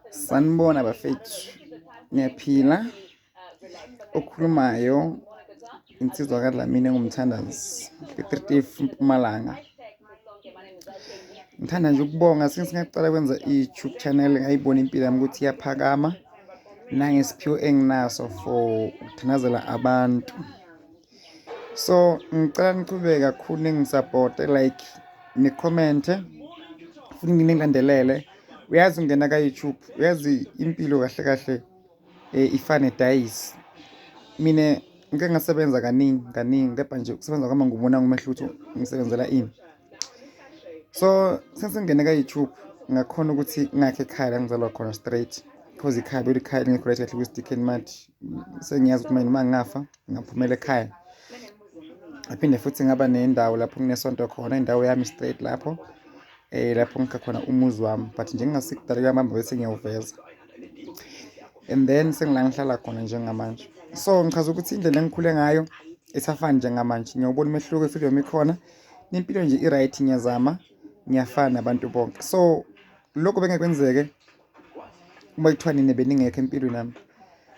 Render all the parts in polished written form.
Sanibona bafethu, ngiyaphila. Okhulumayo insizwa kaDlamini engumthandazi, 3 Mpumalanga. Ngithanda nje ukubonga since ngaqala kwenza i-YouTube channel, ngayibona impilo yami ukuthi iyaphakama nangesiphiwo enginaso for ukuthandazela abantu. So ngicela nichubeke kakhulu ningisupporte, like ni-comment futhi ningilandelele. Uyazi ungena ka-YouTube, uyazi impilo kahle kahle ifane nedayisi. Mina ngike ngasebenza kaningi kepha nje ukusebenza kwami ngibona ngumehlo ukuthi ngisebenzela ini. So sengingene ka-YouTube ngakhona ukuthi ngakhe ekhaya la ngizalwa khona straight, because ikhaya belikhaya lingekho right kahle kwi-stick and mud. Sengiyazi ukuthi uma ngingafa ngaphumela ekhaya. Aphinde futhi ngaba nendawo lapho kunesonto khona, indawo yami straight lapho lapho ngikha khona umuzi wami, but nje ngingasikudala kwamamba bese ngiyawuveza. And then sengila ngihlala khona njengamanje. So ngichaza ukuthi indlela engikhule ngayo isafani njengamanje. Ngiyobona umehluko freedom ikhona, nempilo nje i-right, ngiyazama, ngiyafana nabantu bonke. So lokho bengekwenzeke uma kuthiwa nina beningekho empilweni nami,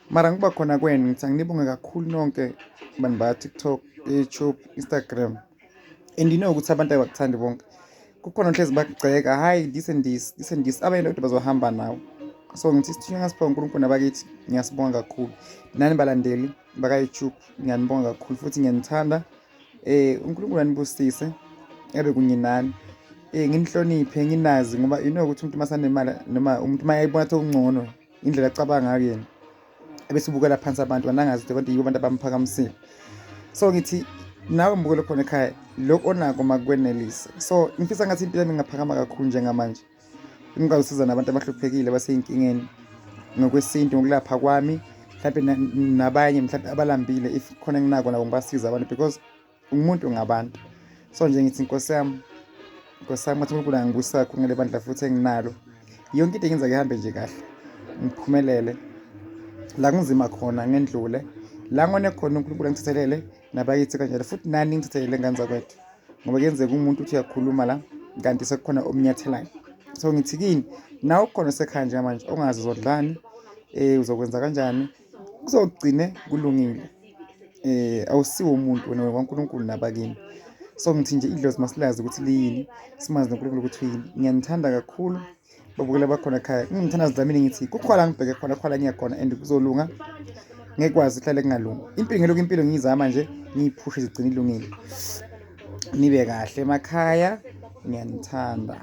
mara ngiba khona kwenu ngithi nginibonge kakhulu nonke abantu ba-TikTok, YouTube, Instagram. And you know ukuthi abantu abakuthandi bonke, kukhona ohlezi bakugceka, hayi this and this abanye lodwa bazohamba nawo. So ngithi sithunywe ngasiphiwa uNkulunkulu nabakithi, ngiyasibonga kakhulu. Nani balandeli baka-YouTube ngiyanibonga kakhulu futhi ngiyanithanda. uNkulunkulu anibusise abe kunye nani, nginihloniphe, nginazi ngoba you know ukuthi umuntu masanemali noma umuntu mayayibona ukuthi ungcono indlela acabanga ngayo yena, ebese ubukela phansi abantu anangazi ukuthi yibo abantu abamphakamisile. So ngithi nawe mbukele khona ekhaya lokho onako makwenelise. So ngifisa ngathi impilo yami ingaphakama kakhulu njengamanje, ngingawusiza nabantu abahluphekile basey'nkingeni ngokwesintu, ngokulapha kwami, mhlawumbe nabanye mhlawumbe abalambile, if khona nginako nabo ngibasiza abantu because umuntu ngabantu. So nje ngithi Nkosi yami ngathi uNkulunkulu angibusisa kakhulu ngale bandla futhi enginalo, yonke into engenza ihambe nje kahle, ngiphumelele la kunzima khona, ngendlule la ngone khona uNkulunkulu angithethelele nabakithi kanjalo, futhi nani ngithethelele ngane zakwethu, ngoba kuyenzeka umuntu uthi uyakhuluma la kanti sekukhona omnyathelayo. So ngithi kini nawe ukhona sekhaya njengamanje, ongazi uzodlani, uzokwenza kanjani, kuzogcine kulungile. Awusiwo umuntu wena waNkulunkulu nabakini. So ngithi nje idlozi masilazi ukuthi liyini, simazi noNkulunkulu ukuthi yini. Ngiyanithanda kakhulu babukela bakhona ekhaya, ngimthandazi Dlamini, ngithi kukhona ngibheke khona khona ngiyakhona and kuzolunga, ngekwazi kuhlale kungalungi. Impilo ngelokhu impilo ngiyizama nje ngiyiphushe zigcine ilungile. Nibe kahle emakhaya, ngiyanithanda.